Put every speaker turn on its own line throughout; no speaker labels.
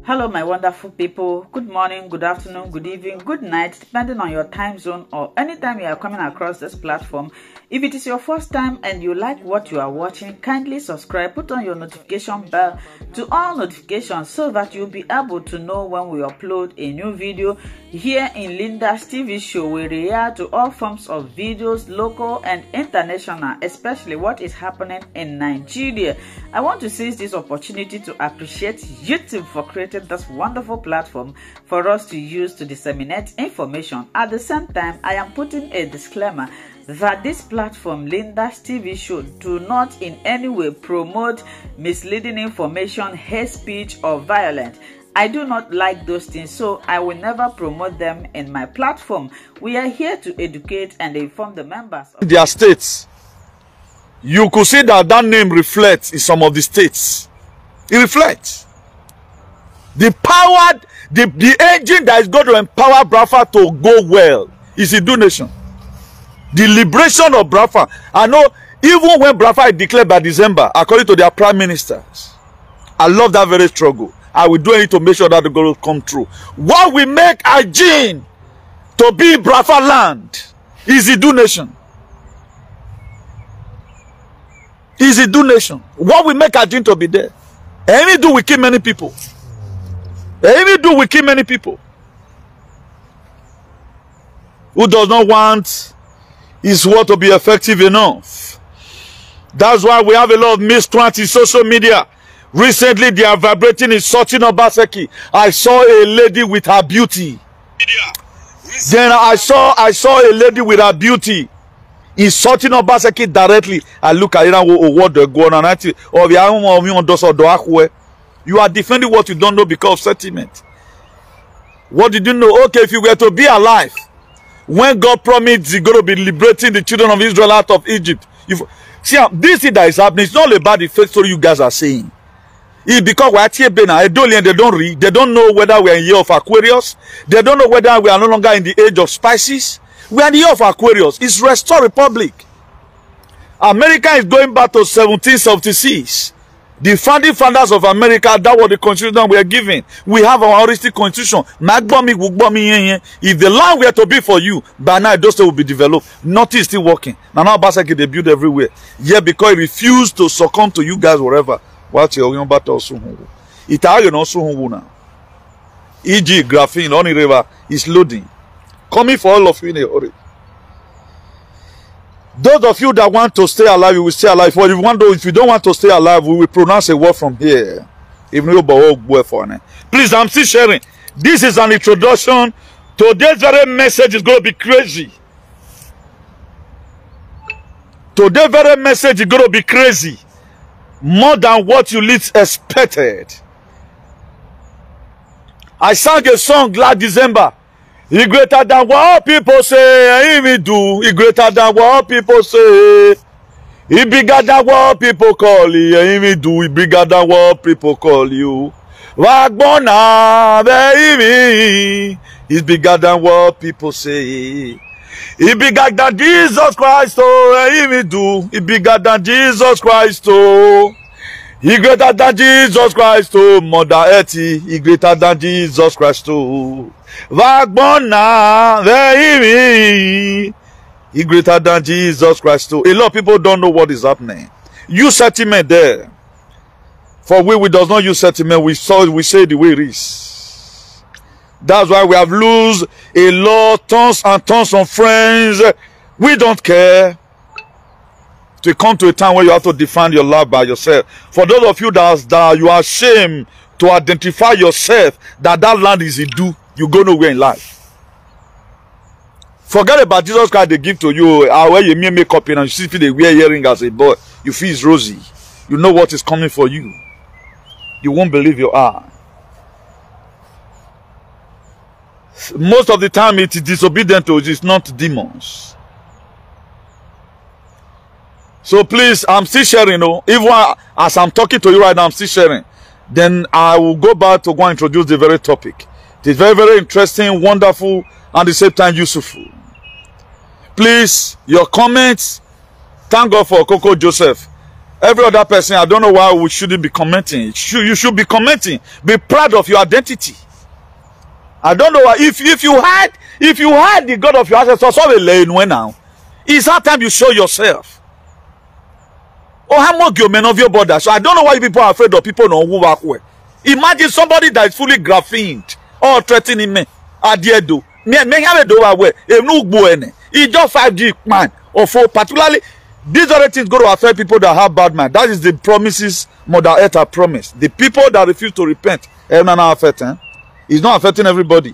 Hello, my wonderful people. Good morning, good afternoon, good evening, good night, depending on your time zone or anytime you are coming across this platform. If it is your first time and you like what you are watching, kindly subscribe, put on your notification bell to all notifications so that you'll be able to know when we upload a new video. Here in Linda's TV show, we react to all forms of videos, local and international, especially what is happening in Nigeria. I want to seize this opportunity to appreciate YouTube for creating this wonderful platform for us to use to disseminate information. At the same time, I am putting a disclaimer that this platform, Linda's TV show, do not in any way promote misleading information, hate speech or violence. I do not like those things, so I will never promote them in my platform. We are here to educate and inform the members of
their states. You could see that name reflects in some of the states. It reflects the power, the engine that is going to empower Biafra to go well is the donation. The liberation of Biafra. I know even when Biafra is declared by December, according to their prime ministers, I love that very struggle. I will do anything to make sure that the goal will come true. What we make a gene to be Biafra land is the donation. Is the donation. What we make a gene to be there. Any do we kill many people. Any do we kill many people. Who does not want his word to be effective enough. That's why we have a lot of miscreants in social media. Recently, they are vibrating, insulting Obaseki. I saw a lady with her beauty. Then I saw a lady with her beauty insulting Obaseki directly. I look at it and what they're going on. You are defending what you don't know because of sentiment. What did you know? Okay, if you were to be alive, when God promised He's going to be liberating the children of Israel out of Egypt. See, this thing that is happening, it's not about the fake story you guys are saying. It's because we're here, they don't read. They don't know whether we're in the year of Aquarius. They don't know whether we are no longer in the age of spices. We are in the year of Aquarius. It's Restore Republic. America is going back to 1776. The founding fathers of America, that was the constitution we are given. We have our holistic constitution. If the land were to be for you, by now those will be developed. Nothing is still working. Now Basaki they build everywhere. Yeah, because it refused to succumb to you guys wherever. What you're going back to Italian also now. E.g. graphene on the river is loading. Coming for all of you in a hurry. Those of you that want to stay alive, you will stay alive. If you don't want to stay alive, we will pronounce a word from here. Please, I'm still sharing. This is an introduction. Today's very message is going to be crazy. Today's very message is going to be crazy. More than what you least expected. I sang a song last December. He greater than what people say. He will do. He greater than what people say. He bigger than what people call you. He will do. He bigger than what people call you. Wagbona, baby. He's bigger than what people say. He bigger than Jesus Christ. Oh, he will do. He bigger than Jesus Christ. Oh. He greater than Jesus Christ, oh, Mother Etty. He greater than Jesus Christ, oh. Vagbona, baby. He greater than Jesus Christ, oh. A lot of people don't know what is happening. Use sentiment there. For we does not use sentiment. We say the way it is. That's why we have lose a lot, tons and tons of friends. We don't care. To come to a time where you have to defend your life by yourself. For those of you that you are ashamed to identify yourself that land is a do, you go nowhere in life. Forget about Jesus Christ they give to you. Where you make up and you see they wear earring as a boy. You feel it's rosy. You know what is coming for you. You won't believe your eye. Most of the time it is disobedient to it. It's not demons. So please, I'm still sharing, even as I'm talking to you right now, I'm still sharing. Then I will go back to go and introduce the very topic. It is very, very interesting, wonderful, and at the same time useful. Please, your comments. Thank God for Coco Joseph. Every other person, I don't know why we shouldn't be commenting. You should be commenting. Be proud of your identity. I don't know why. If you had the God of your ancestors, now, it's that time you show yourself. Oh, how much you men of your border. So I don't know why people are afraid of people who work well. Imagine somebody that is fully graphened or threatening me. Adiedo. Me have a do away. It's just 5G man or 4 particularly. These other things go to affect people that have bad mind. That is the promises Mother Earth promised. The people that refuse to repent, it's not affecting everybody.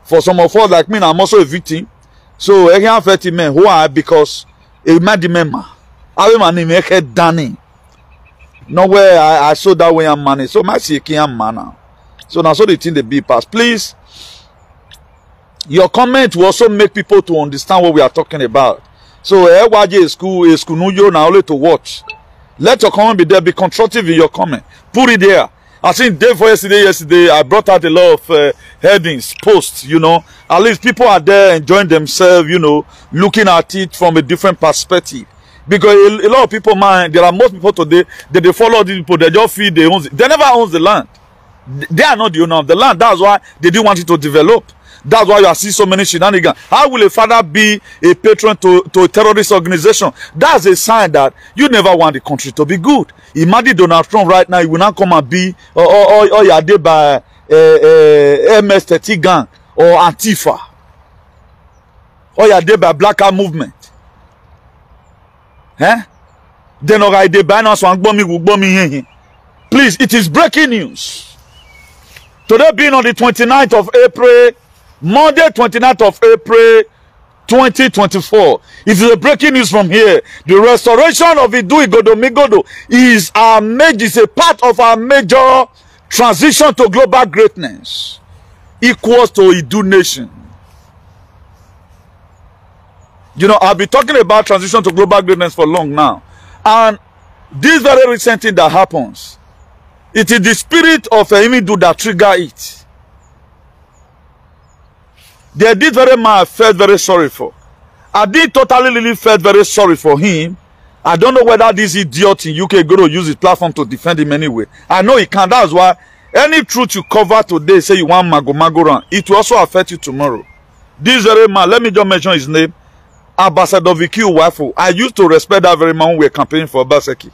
For some of us like me, I'm also a victim. So it can affect me. Why? Because it might remember. I will make it done. Nowhere I saw that way I'm money. So my seeking man now. So now so the thing they be passed. Please, your comment will also make people to understand what we are talking about. So is school no now only to watch. Let your comment be there. Be constructive in your comment. Put it there. I think day for yesterday I brought out a lot of headings, posts, you know. At least people are there enjoying themselves, you know, looking at it from a different perspective. Because a lot of people, man, there are most people today that they follow these people, they just feel they own it. They never own the land. They are not the owner of the land. That's why they didn't want it to develop. That's why you are seeing so many shenanigans. How will a father be a patron to a terrorist organization? That's a sign that you never want the country to be good. Imagine Donald Trump right now, he will not come and be or you are there by MS-30 gang or Antifa. Or you are there by Black Art Movement. Eh? Then or I dey by now so please, it is breaking news. Today being on the 29th of April, Monday 29th of April 2024. It is a breaking news from here. The restoration of Idu Igodo Migodo is a part of our major transition to global greatness, equals to Idu nation. You know, I've been talking about transition to global greatness for long now. And this very recent thing that happens, it is the spirit of Emidu that trigger it. They did very much, I felt very sorry for. I did totally really felt very sorry for him. I don't know whether this idiot in UK going to use his platform to defend him anyway. I know he can. That's why any truth you cover today, say you want mago run, it will also affect you tomorrow. This very man, let me just mention his name. Ambassador P0WERFUL. I used to respect that very man when we were campaigning for Obaseki.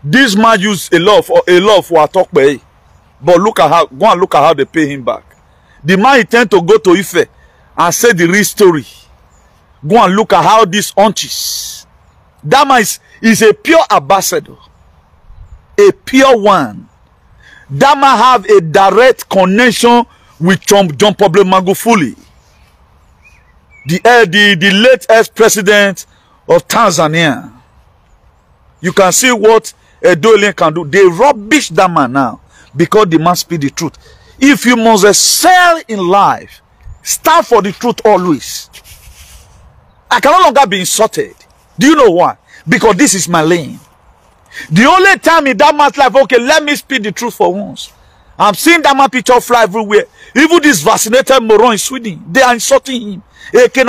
This man used a lot for a talk by. But look at how, go and look at how they pay him back. The man intend to go to Ife and say the real story. Go and look at how this hunches. That man is a pure ambassador. A pure one. That man have a direct connection with John Pombe Magufuli. The late ex-president of Tanzania. You can see what Edolien can do. They rubbish that man now because the man speak the truth. If you must excel in life, stand for the truth always. I can no longer be insulted. Do you know why? Because this is my lane. The only time in that man's life, okay, let me speak the truth for once. I'm seeing that man picture fly everywhere. Even this vaccinated moron in Sweden, they are insulting him. Even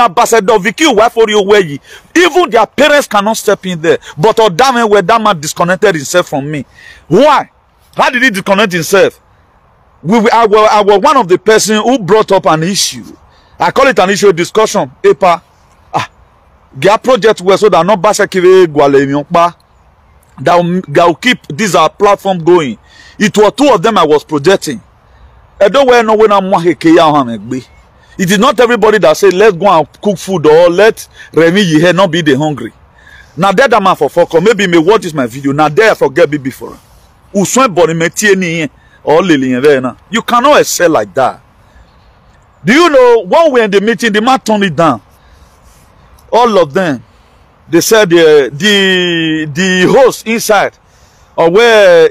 their parents cannot step in there. But where that man disconnected himself from me. Why? How did he disconnect himself? I was one of the person who brought up an issue. I call it an issue of discussion. Epa, their project was so that not that will keep this our platform going. It was 2 of them I was projecting. I don't know when I'm it is not everybody that say let's go and cook food or let Remy here not be the hungry. Now that man for fuck or maybe me watch this my video. Now there I forget be before. You cannot excel like that. Do you know when we're in the meeting, the man turned it down. All of them. They said the host inside or where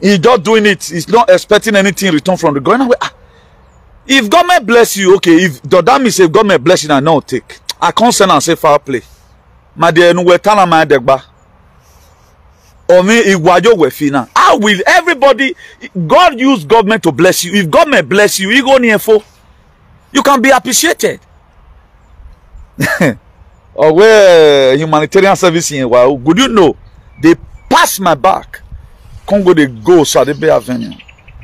he's just doing it, he's not expecting anything in return from the government. If government bless you, okay, if that means if government bless you, I know take. I can't send and say foul play. My dear, no we tell my degba. Or me igwajo we fina. How will everybody God use government to bless you? If government bless you, you go near for you can be appreciated. or where humanitarian service in well, would you know they pass my back? Congo they go so they be avenue.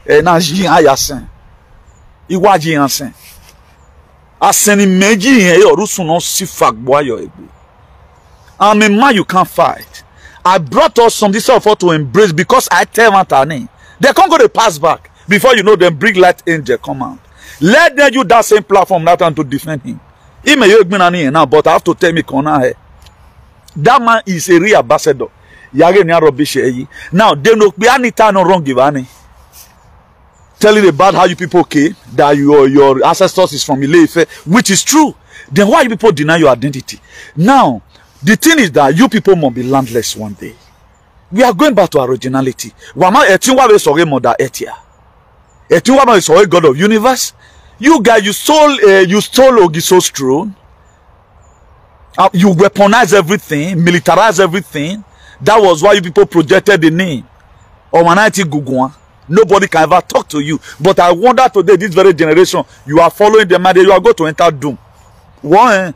Na ji ayasen. Iwaji ansen. Aseni meji yen yo rusun no si fagbo ayo egbe. I'm a man you can't fight. I brought us some this effort to embrace because I tell Matani. They can't go to pass back. Before you know them, bring light angel come out. Let them use that same platform that time to defend him. He may have been now, but I have to tell me that man is a real ambassador. Now they know be anytime no wrong give telling about how you people came, that your ancestors is from Ile-Ife, which is true. Then why you people deny your identity? Now the thing is that you people must be landless one day. We are going back to our originality. Wama etinwa we sorry mother etia. Etinwa is sorry God of universe. You guys, you stole Ogiso's throne. You weaponize everything, militarize everything. That was why you people projected the name of Manati Gugwa. Nobody can ever talk to you. But I wonder today, this very generation, you are following them and you are going to enter doom. Why?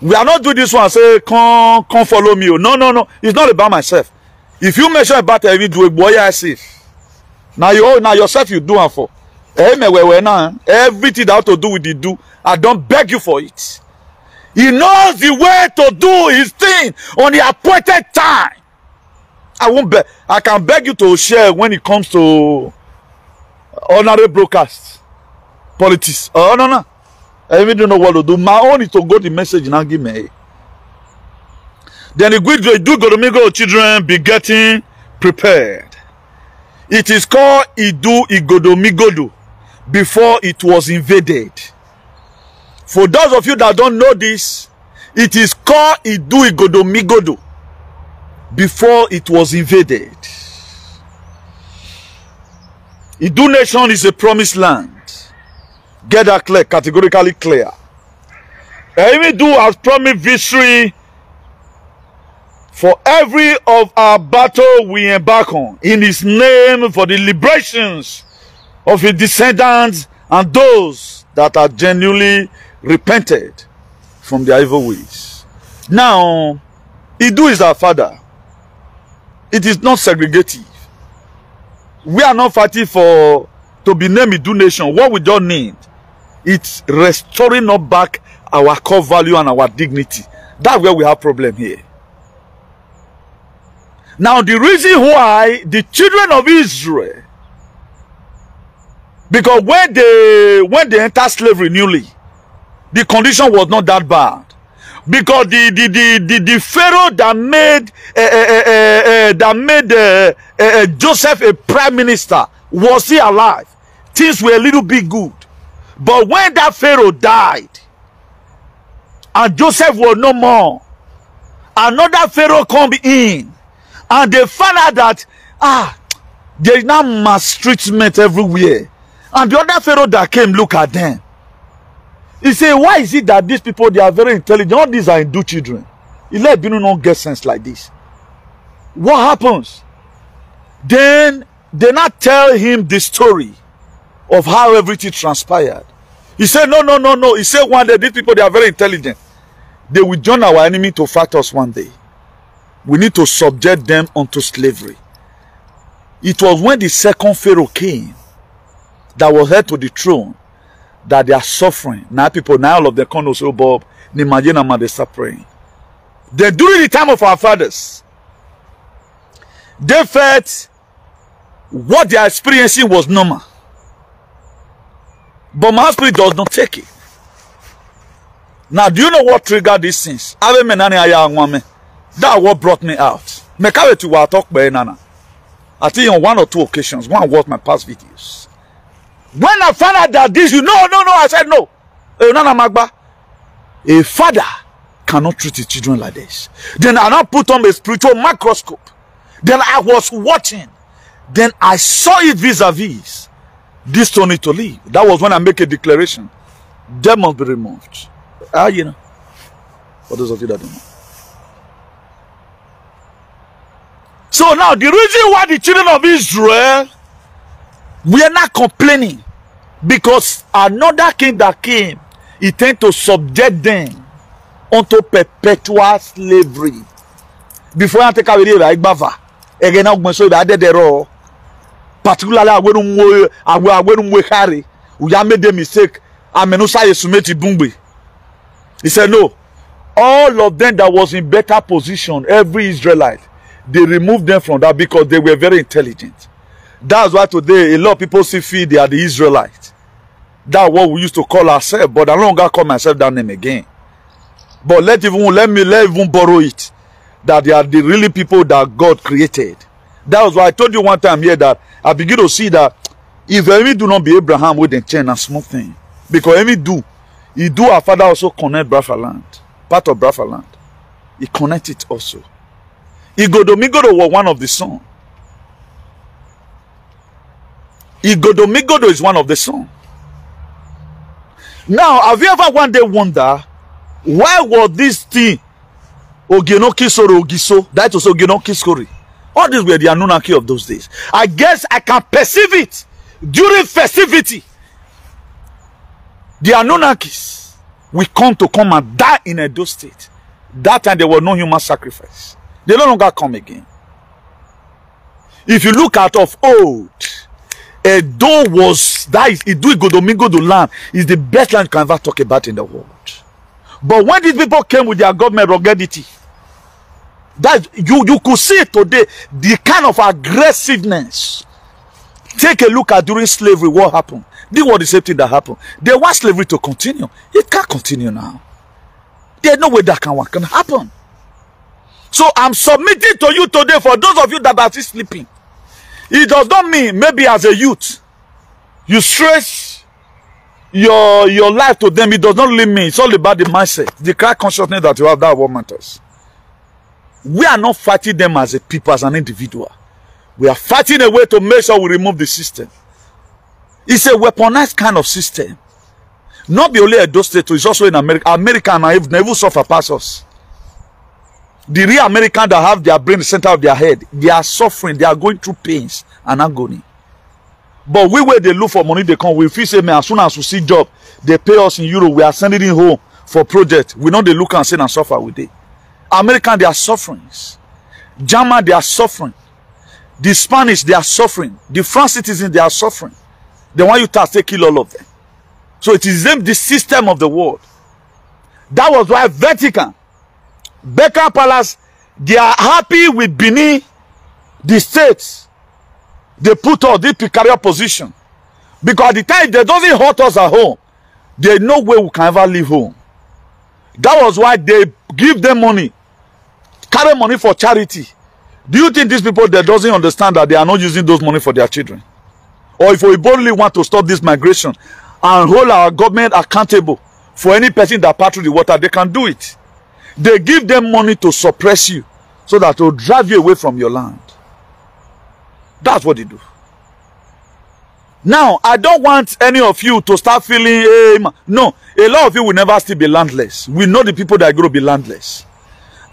We are not doing this one and say, come follow me. No. It's not about myself. If you mention about every do a boy, I see. Now yourself you do one for. Everything that have to do with the do, I don't beg you for it. He knows the way to do his thing on the appointed time. I won't beg. I can beg you to share when it comes to honorary broadcast, politics. Oh no. I even don't know what to do. My own is to go the message and give me. Then the good do go to make our children be getting prepared. It is called Idu Igodomigodo before it was invaded. For those of you that don't know this, it is called Idu Igodomigodo before it was invaded. Idu nation is a promised land. Get that clear, categorically clear. Emedu has promised victory for every of our battle we embark on in his name for the liberations of his descendants and those that are genuinely repented from their evil ways. Now, Idu is our father. It is not segregative. We are not fighting for to be named Idu nation. What we don't need, it's restoring us back our core value and our dignity. That's where we have problem here. Now the reason why the children of Israel, because when they entered slavery newly, the condition was not that bad. Because the Pharaoh that made Joseph a prime minister, was he alive? Things were a little bit good. But when that Pharaoh died and Joseph was no more, another Pharaoh come in. And they found out that there is now mass treatment everywhere. And the other Pharaoh that came look at them. He said, why is it that these people, they are very intelligent? All these are Hindu children. He let Binu not get sense like this. What happens? Then they not tell him the story of how everything transpired. He said, no. He said one day, these people, they are very intelligent. They will join our enemy to fight us one day. We need to subject them unto slavery. It was when the second Pharaoh came that was heir to the throne that they are suffering. Now people, now all of them come also, Bob, they start praying. Then during the time of our fathers, they felt what they are experiencing was normal. But my spirit does not take it. Now, do you know what triggered these things? That's what brought me out. I think on one or two occasions, one was my past videos. When I found out that this, no, I said no. A father cannot treat his children like this. Then I now put on a spiritual microscope. Then I was watching. Then I saw it vis-a-vis. This don't need to leave. That was when I make a declaration. They must be removed. You know. For those of you that don't know. So now the reason why the children of Israel, we are not complaining, because another king that came, he tend to subject them unto perpetual slavery. Before I take away the Biafra, again now so that they are particularly when we carry, we have made the mistake. Amenusa Yesumeti Bungbe. He said no. All of them that was in better position, every Israelite, they removed them from that because they were very intelligent. That's why today a lot of people see feel they are the Israelites. That's what we used to call ourselves, but I no longer call myself that name again. But let me even borrow it. That they are the really people that God created. That was why I told you one time here that I begin to see that if Emi do not be Abraham with the chain and small thing. Because Emi do, he do our father also connect Biafra land. Part of Biafra land. He connect it also. Migodo was one of the sons. Migodo is one of the sons. Now, have you ever one day wonder why was this thing Ogenoki Soro Ogiso? That was Ogenoki Sori. All these were the Anunnaki of those days. I guess I can perceive it during festivity. The Anunnakis will come and die in Edo State. That time there was no human sacrifice. They no longer come again. If you look at of old, Edo was that is Igodomigodo land is the best land you can ever talk about in the world. But when these people came with their government ruggedity, that you could see it today, the kind of aggressiveness. Take a look at during slavery what happened. This was the same thing that happened. They want slavery to continue. It can't continue now. There's no way that can happen. So I'm submitting to you today for those of you that are still sleeping. It does not mean maybe as a youth you stress your life to them. It does not really mean. It's all about the mindset, the Christ consciousness that you have. That what matters. We are not fighting them as a people, as an individual. We are fighting a way to make sure we remove the system. It's a weaponized kind of system. Not be only Edo State, it's also in America. American have never suffer past us. The real Americans that have their brain in the center of their head, they are suffering, they are going through pains and agony. But we where they look for money, they come. We feel say, man, as soon as we see job, they pay us in euro, we are sending it home for project. We know they look and say and suffer with it. American, they are suffering. German, they are suffering. The Spanish, they are suffering. The French citizens, they are suffering. They want you to kill all of them. So it is the system of the world. That was why Vatican, Beckham Palace, they are happy with Benin, the states. They put all this precarious position. Because at the time they doesn't hurt us at home, there's no way we can ever leave home. That was why they give them money, carry money for charity. Do you think these people that doesn't understand that they are not using those money for their children? Or if we boldly want to stop this migration and hold our government accountable for any person that pass through the water, they can do it. They give them money to suppress you so that to drive you away from your land. That's what they do. Now, I don't want any of you to start feeling, no, a lot of you will never still be landless. We know the people that are going to be landless.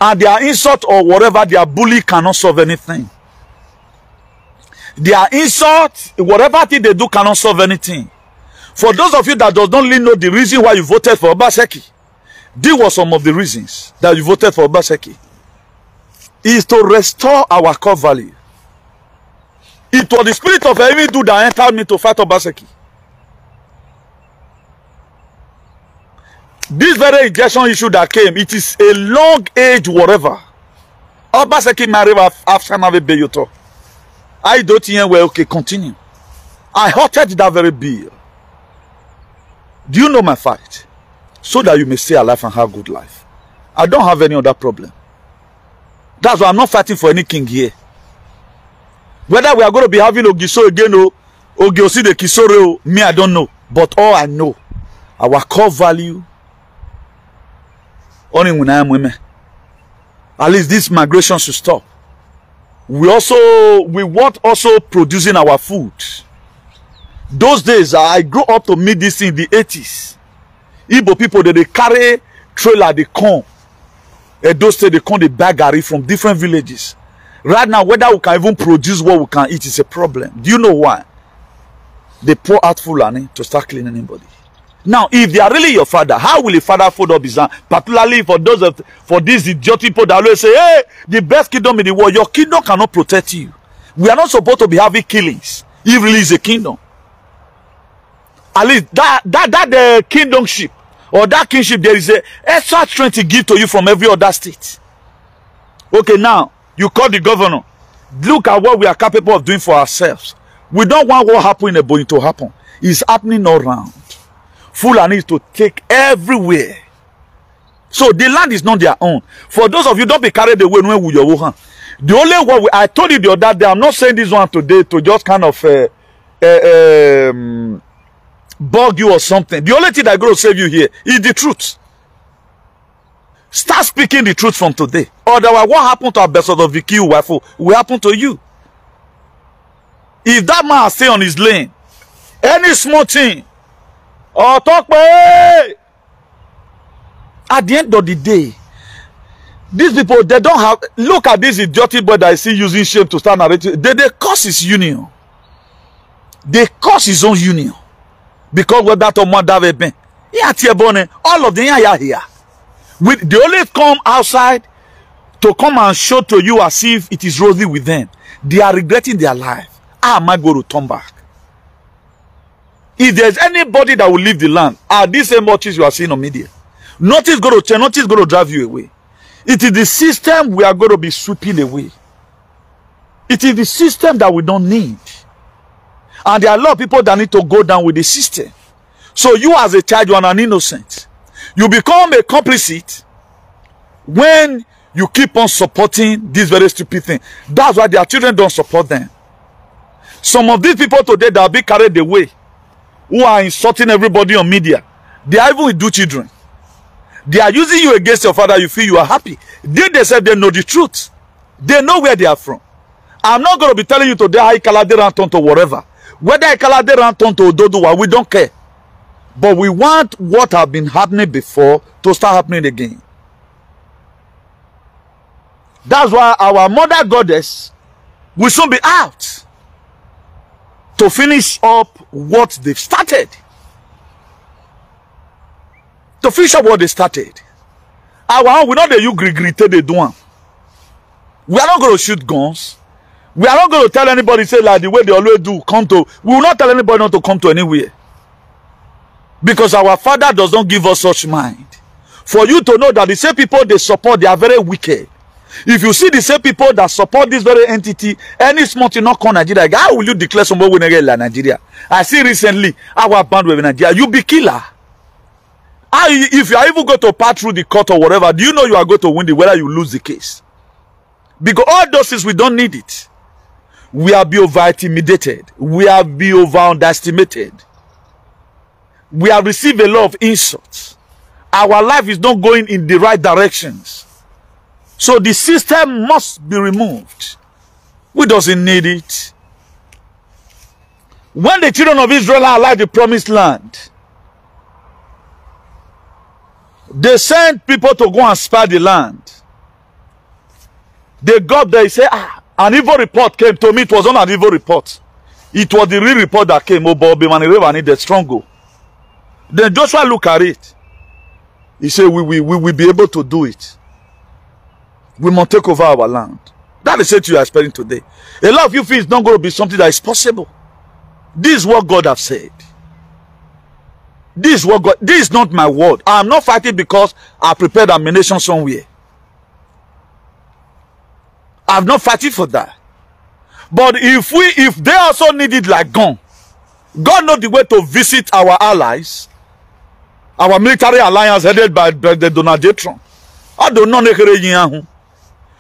And their insult or whatever, their bully cannot solve anything. Their insult, whatever thing they do cannot solve anything. For those of you that does not really know the reason why you voted for Obaseki, these were some of the reasons that you voted for Obaseki. Is to restore our core value. It was the spirit of Emidu that entered me to fight Obaseki. This very injection issue that came, it is a long age whatever. Obaseki married after Nave Beyoto. I don't hear well, okay, continue. I halted that very bill. Do you know my fight? So that you may stay alive and have good life. I don't have any other problem. That's why I'm not fighting for any king here. Whether we are going to be having Ogiso again or Ogiosi de Kisore, me, I don't know. But all I know, our core value, only when I am women. At least this migration should stop. We want also producing our food. Those days, I grew up to meet this in the 80s. Igbo people, they carry trailer, they come. Edo State, they come the bagari from different villages. Right now, whether we can even produce what we can eat is a problem. Do you know why? They pour out Fulani to start cleaning anybody. Now, if they are really your father, how will a father fold up his hand? Particularly for these idiot people that always say, hey, the best kingdom in the world, your kingdom cannot protect you. We are not supposed to be having killings. It really is a kingdom. At least that kingdomship or that kingship, there is a extra strength to give to you from every other state. Okay, now you call the governor. Look at what we are capable of doing for ourselves. We don't want what happened in Ebonyi to happen. It's happening all around. Fulani is to take everywhere. So the land is not their own. For those of you, don't be carried away when with your hand. The only one I told you the other day, I'm not saying this one today to just kind of bug you or something. The only thing that's going to save you here is the truth. Start speaking the truth from today. Otherwise, what happened to our best of the P0WERFUL will happen to you. If that man stay on his lane, any small thing, or talk at the end of the day, these people, they don't have, look at this idiotic boy that I see using shame to start narrating. They curse his union. They curse his own union. Because what that man have been. All of them are here. They only come outside to come and show to you as if it is rosy with them. They are regretting their life. How am I going to turn back? If there's anybody that will leave the land, these same watches you are seeing on media, nothing is going to change, nothing is going to drive you away. It is the system we are going to be sweeping away. It is the system that we don't need. And there are a lot of people that need to go down with the system. So you as a child, you are an innocent. You become a complicit when you keep on supporting this very stupid thing. That's why their children don't support them. Some of these people today that are being carried away, who are insulting everybody on media, they are even with children. They are using you against your father. You feel you are happy. They themselves, they know the truth. They know where they are from. I'm not going to be telling you today how Ikalade ran to whatever. Whether Ikalade ran to Ododuwa, we don't care. But we want what have been happening before to start happening again. That's why our mother goddess will soon be out to finish up what they've started. To finish up what they started. Our we know that you regretted they do. We are not going to shoot guns. We are not going to tell anybody say like the way they always do come to. We will not tell anybody not to come to anywhere. Because our father does not give us such mind. For you to know that the same people they support, they are very wicked. If you see the same people that support this very entity, any small thing not call Nigeria, how will you declare somebody when they like Nigeria? I see recently our band with Nigeria, you be killer. If you are even going to pass through the court or whatever, do you know you are going to win the whether you lose the case? Because all those things, we don't need it. We are being over-intimidated. We are being over-underestimated. We have received a lot of insults. Our life is not going in the right directions. So the system must be removed. We doesn't need it. When the children of Israel are like the promised land, they sent people to go and spy the land. They got there, they say, an evil report came to me. It was not an evil report. It was the real report that came. Oh, Bobby, man, I need the strong go. Then Joshua look at it. He said, we will be able to do it. We must take over our land. That is what you are expecting today. A lot of you feel it's not going to be something that is possible. This is what God has said. This is what God, this is not my word. I am not fighting because I prepared ammunition somewhere. I'm not fighting for that. But if they also need it like gun, God knows the way to visit our allies, our military alliance headed by the Donald J. Trump. I don't know.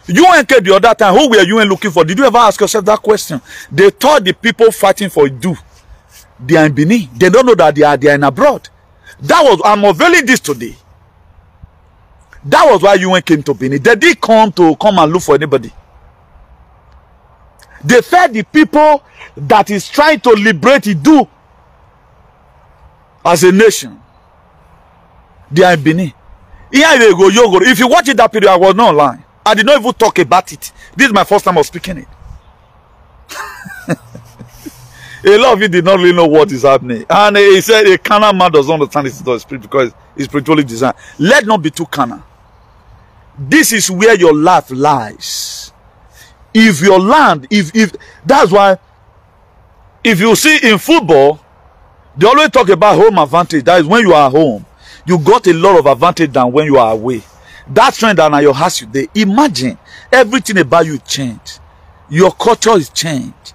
UN the other time, who were UN looking for? Did you ever ask yourself that question? They thought the people fighting for do. They are in Benin. They don't know that they are in abroad. That was, I'm unveiling this today. That was why UN came to Benin. They did come and look for anybody. They fed the people that is trying to liberate Idu as a nation. They are in Benin. If you watch it that period, I was not online. I did not even talk about it. This is my first time of speaking it. A lot of you did not really know what is happening. And he said a carnal man does not understand the spirit because it's spiritually designed. Let not be too carnal. This is where your life lies. If your land, if that's why, if you see in football, they always talk about home advantage. That is when you are home, you got a lot of advantage than when you are away. That trend that your house you there. Imagine everything about you changed. Your culture is changed.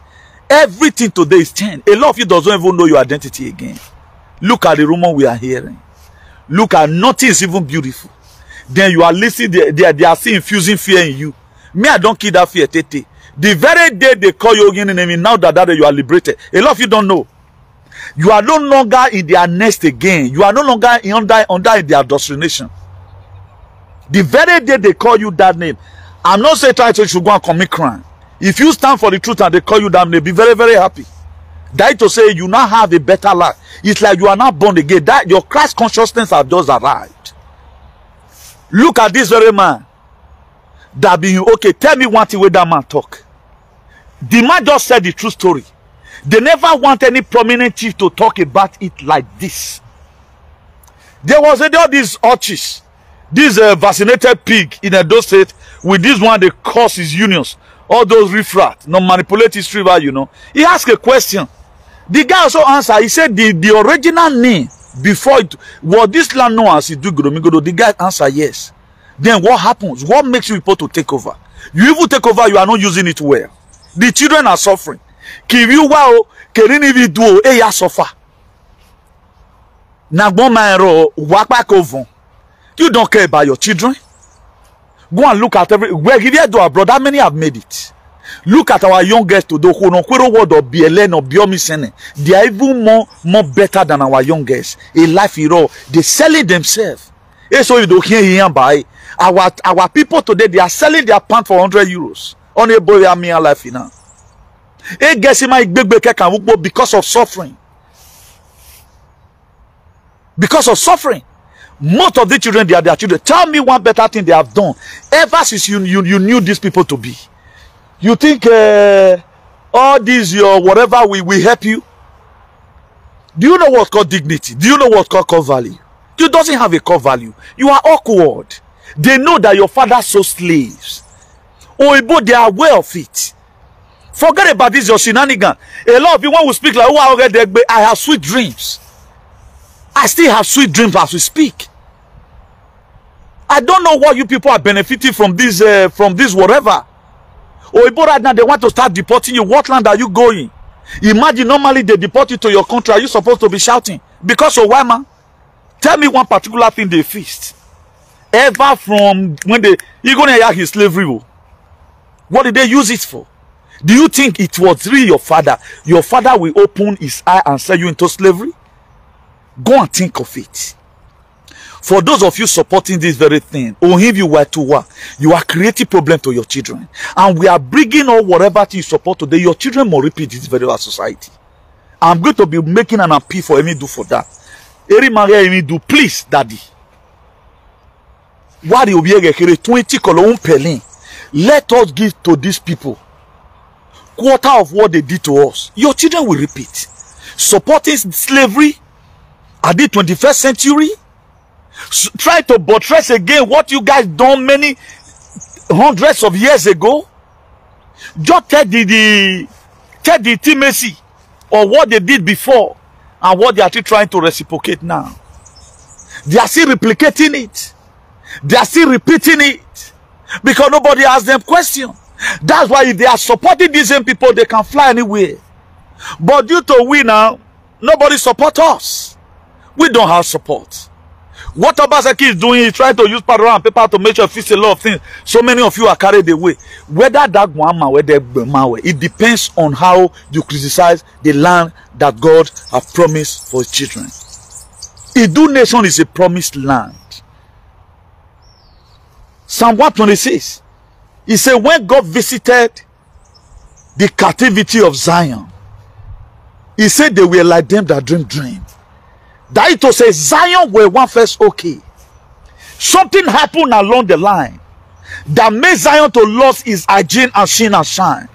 Everything today is changed. A lot of you doesn't even know your identity again. Look at the rumor we are hearing. Look at nothing is even beautiful. Then you are listening, they are still infusing fear in you. Me, I don't kill that fear, Tete. The very day they call you again enemy, now that you are liberated. A lot of you don't know. You are no longer in their nest again. You are no longer under their doctrination. The very day they call you that name, I'm not saying try to should go and commit crime. If you stand for the truth and they call you that name, be very, very happy. That to say you now have a better life. It's like you are not born again. That your Christ consciousness have just arrived. Look at this very man. That be okay. Tell me one thing where that man talk. The man just said the true story. They never want any prominent chief to talk about it like this. There was all these orchids, this vaccinated pig in Edo State. With this one, they cause his unions. All those riffraff, no manipulate history, you know. He asked a question. The guy also answered. He said the original name before it was this land known as Idugodomigodo. The guy answered yes. Then what happens? What makes you people to take over? You even take over, you are not using it well. The children are suffering. You don't care about your children. Go and look at where here do our brother. Many have made it. Look at our youngest today who no word or BLN or Biomisene. They are even more better than our youngest. A life hero. They selling themselves. So you don't hear here by our people today. They are selling their pants for 100 euros. On a boy a life now. Because of suffering. Because of suffering. Most of the children, they are their children. Tell me one better thing they have done ever since you knew these people to be. You think all these your whatever will help you? Do you know what's called dignity? Do you know what's called core value? You doesn't have a core value. You are awkward. They know that your father sold slaves. But they are aware of it. Forget about this your shenanigan. A lot of people will speak like, oh, I have sweet dreams. I still have sweet dreams as we speak. I don't know what you people are benefiting from this whatever. Or right now they want to start deporting you. What land are you going? Imagine normally they deport you to your country. Are you supposed to be shouting? Because of why, man? Tell me one particular thing they feast. Ever from when you're gonna hear his slavery. What did they use it for? Do you think it was really your father? Your father will open his eye and sell you into slavery? Go and think of it. For those of you supporting this very thing, or if you were to work, you are creating problem to your children. And we are bringing all whatever you support today. Your children will repeat this very society. I'm going to be making an appeal for Emi do for that. Eri Maria Emi do, please, daddy. What you be 20 colon pelin. Let us give to these people quarter of what they did to us. Your children will repeat. Supporting slavery at the 21st century. Try to buttress again what you guys done many hundreds of years ago. Just take the intimacy of what they did before and what they are still trying to reciprocate now. They are still replicating it. They are still repeating it because nobody asks them questions. That's why if they are supporting these same people, they can fly anywhere. But due to we now, nobody support us. We don't have support. What Obaseki is doing is trying to use power and paper to make sure fix a lot of things. So many of you are carried away. Whether that one, it depends on how you criticize the land that God has promised for his children. Idu nation is a promised land. Psalm 126. He said, when God visited the captivity of Zion, he said they were like them that dream. That it was a Zion were one first okay. Something happened along the line that made Zion to lose its hygiene and sheen and shine.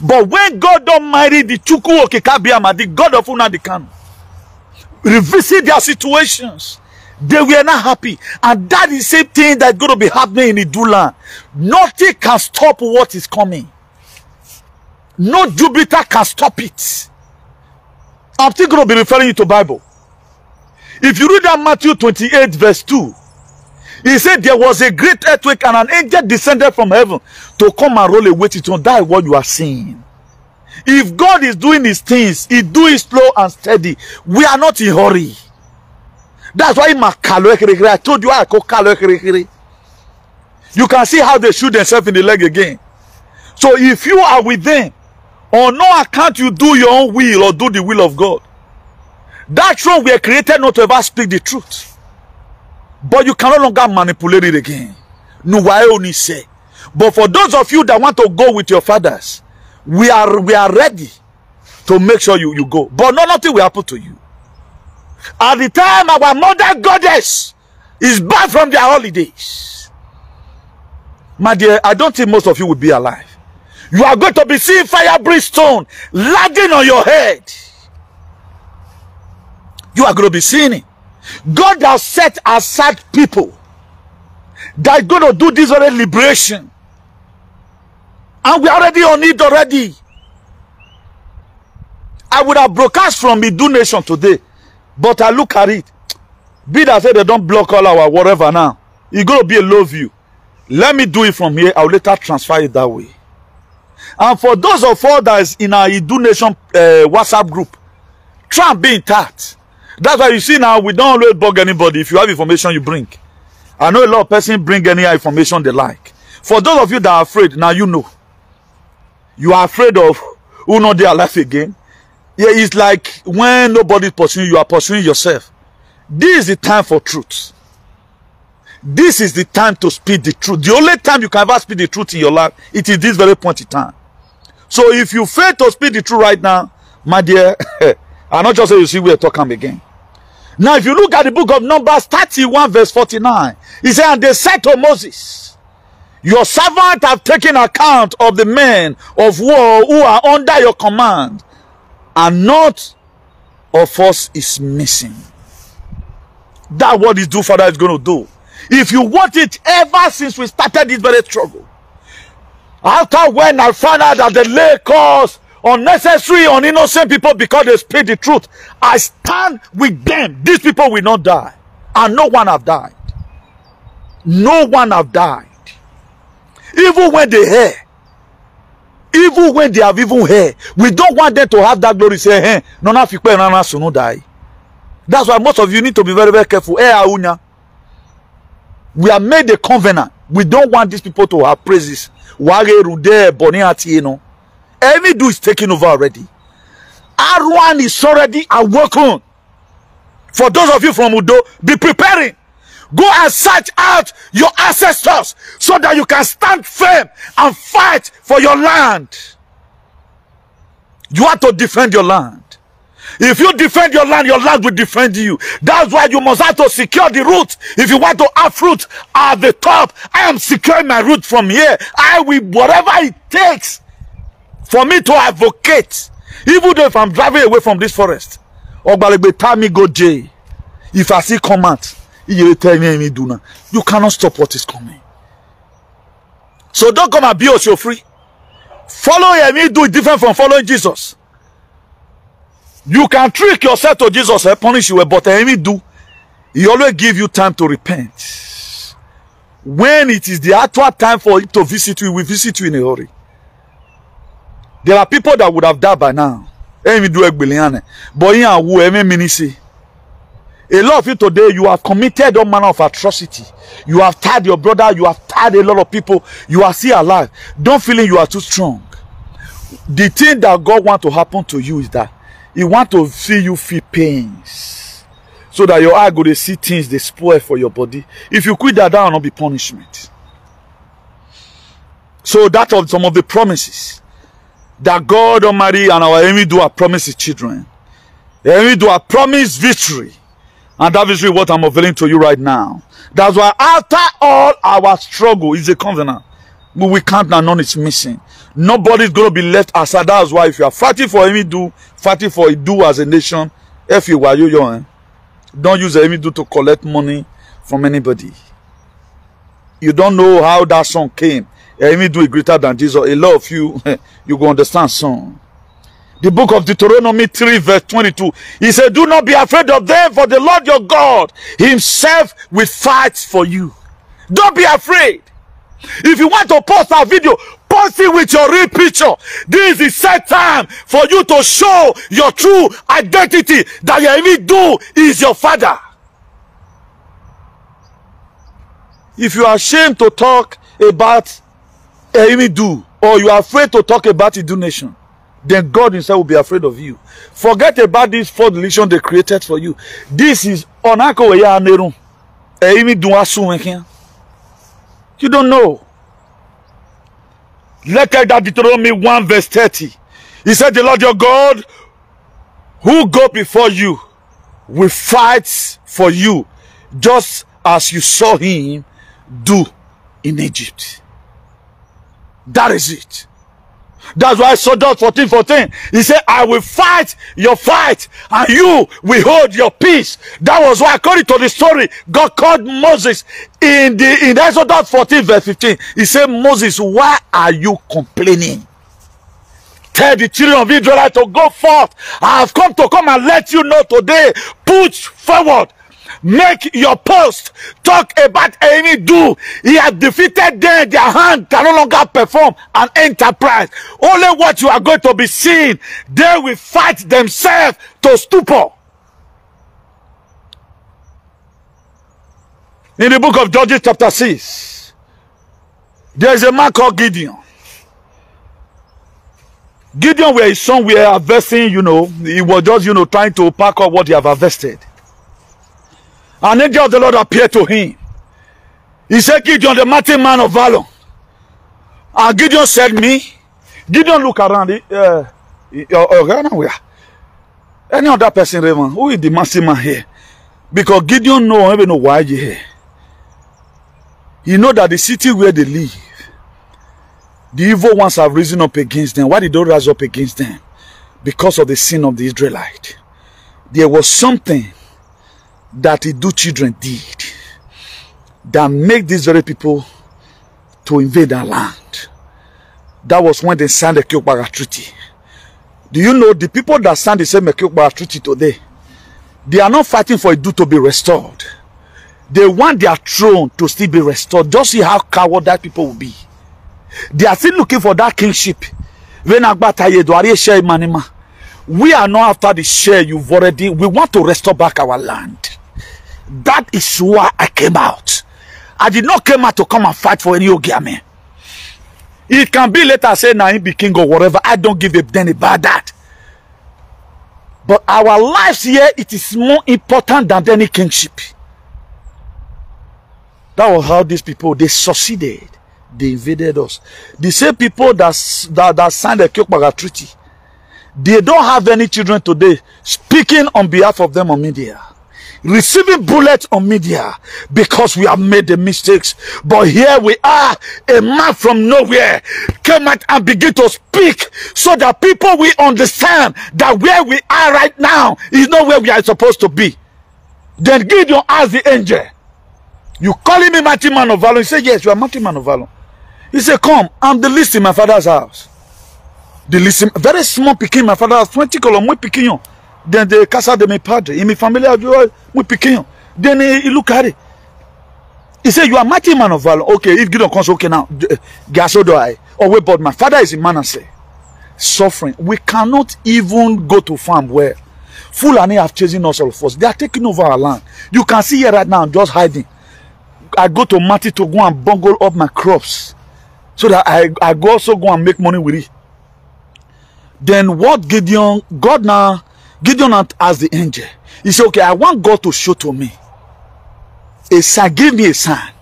But when God Almighty, the Chukwu Okikabiyama, the God of Unadikan, revisit their situations, they were not happy. And that is the same thing that's going to be happening in the Dulan. Nothing can stop what is coming. No Jupiter can stop it. I'm still going to be referring you to Bible. If you read that Matthew 28 verse 2, he said there was a great earthquake and an angel descended from heaven to come and roll away it on. That is what you are seeing. If God is doing his things, he do it slow and steady. We are not in a hurry. That's why I told you I call. You can see how they shoot themselves in the leg again. So if you are with them, on no account you do your own will or do the will of God. That throne we are created not to ever speak the truth. But you can no longer manipulate it again. No, I only say. But for those of you that want to go with your fathers, we are ready to make sure you go. But nothing will happen to you. At the time our mother goddess is back from their holidays, my dear, I don't think most of you will be alive. You are going to be seeing fire brimstone landing on your head. You are going to be seeing it. God has set aside people that are going to do this already liberation. And we are already on it already. I would have broadcast from Midu Nation today. But I look at it. Be that said they don't block all our whatever now. It's going to be a low view. Let me do it from here. I'll later transfer it that way. And for those of us that is in our Idu Nation WhatsApp group, try and be in touch. That's why you see now we don't always bug anybody. If you have information, you bring. I know a lot of persons bring any information they like. For those of you that are afraid, now you know. You are afraid of who know their life again. Yeah, it's like when nobody is pursuing you, are pursuing yourself. This is the time for truth. This is the time to speak the truth. The only time you can ever speak the truth in your life, it is this very point in time. So if you fail to speak the truth right now, my dear, I'm not just saying you see we're talking again. Now, if you look at the book of Numbers 31 verse 49, he said, and they said to Moses, your servant have taken account of the men of war who are under your command, and not of us is missing. That's what this do Father is going to do. If you want it ever since we started this very struggle, after when I found out that they lay cause unnecessary on innocent people because they speak the truth, I stand with them. These people will not die, and no one have died. No one have died. Even when they hear, even when they have even heard, we don't want them to have that glory. Say, hey, no, no, die. That's why most of you need to be very, very careful. Hey, Aunya, we have made a covenant. We don't want these people to have praises. Every do is taking over already. R1 is already awoken. For those of you from Udo, be preparing. Go and search out your ancestors so that you can stand firm and fight for your land. You have to defend your land. If you defend your land will defend you. That's why you must have to secure the root. If you want to have fruit at the top, I am securing my root from here. I will, whatever it takes for me to advocate. Even though if I'm driving away from this forest, if I see command, you cannot stop what is coming. So don't come and be also free. Follow me, do it different from following Jesus. You can trick yourself to Jesus and punish you, but he always give you time to repent. When it is the actual time for him to visit you, he will visit you in a hurry. There are people that would have died by now. But a lot of you today, you have committed all manner of atrocity. You have tied your brother, you have tied a lot of people. You are still alive. Don't feel you are too strong. The thing that God wants to happen to you is that He wants to see you feel pains, so that your eye go to see things they spoil for your body. If you quit that will not be punishment. So that are some of the promises that God Almighty and our enemy do have promised His children. The enemy do have promised victory. And that is what I'm unveiling to you right now. That's why after all our struggle is a covenant. We will count and none is missing. Nobody's going to be left aside. That's why if you are fighting for Emidu, fighting for Idu as a nation, if you are you, don't use Emidu to collect money from anybody. You don't know how that song came. Emidu is greater than Jesus. A lot of you, you go understand song. The book of Deuteronomy 3 verse 22. He said, do not be afraid of them, for the Lord your God himself will fight for you. Don't be afraid. If you want to post a video, post it with your real picture. This is the set time for you to show your true identity, that your Emidu is your father. If you are ashamed to talk about Emidu, or you are afraid to talk about Idu nation, then God himself will be afraid of you. Forget about this fourth religion they created for you. This is Onako ya Neru. You don't know. Look at that Deuteronomy 1 verse 30. He said, the Lord your God who go before you will fight for you, just as you saw him do in Egypt. That is it. That's why Exodus 14:14. He said, I will fight your fight and you will hold your peace. That was why, according to the story, God called Moses in Exodus 14 verse 15. He said, Moses, why are you complaining? Tell the children of Israel to go forth. I have come and let you know today. Push forward. Make your post. Talk about Emidu. He has defeated them. Their hand can no longer perform an enterprise. Only what you are going to be seeing, they will fight themselves to stupor. In the book of Judges chapter 6, there is a man called Gideon. Gideon, where his son were harvesting, he was just, trying to pack up what he have harvested. An angel of the Lord appeared to him. He said, Gideon, the mighty man of valor. And Gideon said, me? Gideon look around. Any other person, Raymond, who is the mighty man here? Because Gideon even know why you're here. He know that the city where they live, the evil ones have risen up against them. Why did they rise up against them? Because of the sin of the Israelite. There was something that the Idu children did that made these very people to invade our land. That was when they signed the Kyokbara Treaty. Do you know the people that signed the same Kyokbara Treaty today, they are not fighting for Idu to be restored. They want their throne to still be restored. Just see how coward that people will be. They are still looking for that kingship. We are not after the share you've already. We want to restore back our land. That is why I came out. I did not come out to come and fight for any Ogiame. It can be later say now he be king or whatever. I don't give a damn about that. But our lives here, it is more important than any kingship. That was how these people, they succeeded. They invaded us. The same people that signed the Kyokbara Treaty, they don't have any children today speaking on behalf of them on media, receiving bullets on media because we have made the mistakes. But here we are, a man from nowhere came out and began to speak so that people will understand that where we are right now is not where we are supposed to be. Then Gideon asked the angel, you calling me mighty man of valor? He said, yes, you are mighty man of valor. He said, come, I'm the least in my father's house. The least, very small picking in my father's house, 20 column, we picking you. Then the casa de my padre, in my family, we picking you. Then he look at it. He said, you are mighty man of valor. Okay, if Gideon comes, okay now, so do I. Oh, wait, but my father is in Manasseh. Suffering. We cannot even go to farm where Fulani have chasing us all of us. They are taking over our land. You can see here right now, I'm just hiding. I go to Mati to go and bungle up my crops so that I go also go and make money with it. Then what Gideon asked the angel. He said, okay, I want God to show to me a sign. Give me a sign.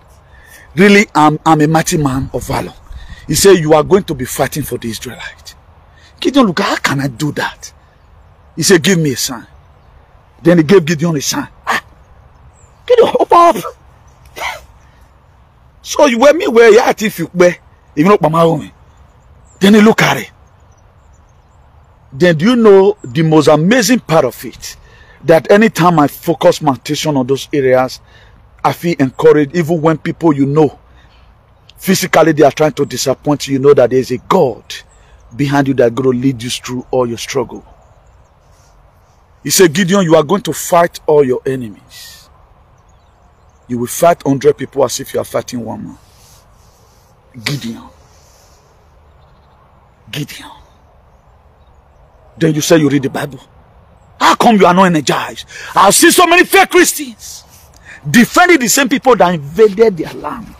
Really, I'm a mighty man of valor. He said, you are going to be fighting for the Israelites. Gideon, look, how can I do that? He said, give me a sign. Then he gave Gideon a sign. Gideon, open up. So you wear me where you are if you wear. Even up my home. Then you look at it. Then do you know the most amazing part of it? That anytime I focus my attention on those areas, I feel encouraged. Even when people you know, physically they are trying to disappoint you, you know that there is a God behind you that going to lead you through all your struggle. He said, Gideon, you are going to fight all your enemies. You will fight 100 people as if you are fighting one man. Gideon. Gideon. Then you say you read the Bible. How come you are not energized? I've seen so many fake Christians defending the same people that invaded their land.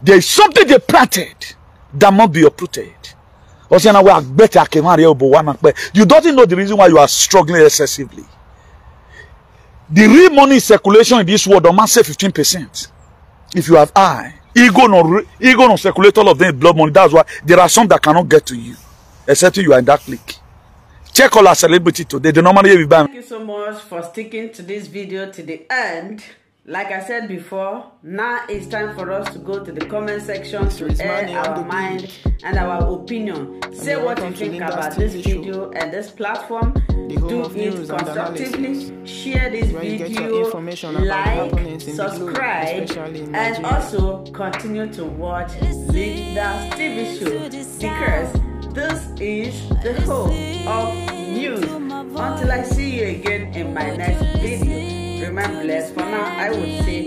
There is something they planted that must be uprooted. You don't know the reason why you are struggling excessively. The real money circulation in this world, don't man say 15%. If you have eye, ego no circulate all of them blood money. That's why there are some that cannot get to you, except you are in that clique. Check all our celebrity today. They normally be banned.
Thank you so much for sticking to this video to the end. Like I said before, now it's time for us to go to the comment section to air our mind and our opinion. Say what you think about this video and this platform. Do it constructively. Share this video, like, subscribe, and also continue to watch Leaders TV show, because this is the home of news. Until I see you again in my next video, remain blessed. For now, I would say